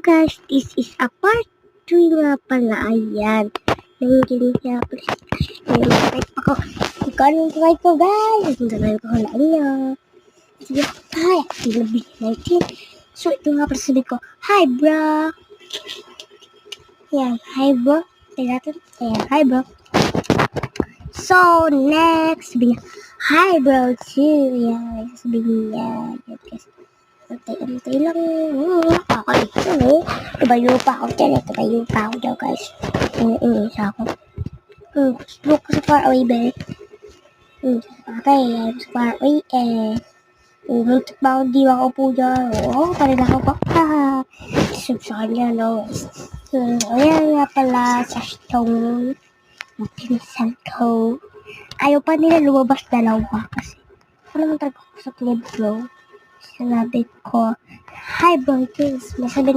guys, this is a part 3 nga pala. Ayan. Nandiyan kaya pala si Cash. Ayan, mag-type ako. Magkano yung type ko guys? Ang gagawin ko hulaan niya. Sige, hi. Sinabi 19. So, ito nga pala sabi ko. Hi, bro. Ayan, hi, bro. Tayo natin. Ayan, hi, bro. So, next, sabi niya, hi, bro, too. Ayan, sabihin niya. Ayan, guys. Antay lang. Okay. Tumayo pa ako dyan. Tumayo pa ako dyan, guys. Isa ako. Look sa far away, be. Okay, sa far away, muntik ba ako di ako po dyan. Oo, parin ako po. Haha. Sub sa kanya, no. Ayan nga pala sa stone. Ang pinsan ko. Ayaw pa nila lumabas dalawa kasi. Ano naman talaga ako sa club, bro? Sinabi ko, hi bro, please. May sabihin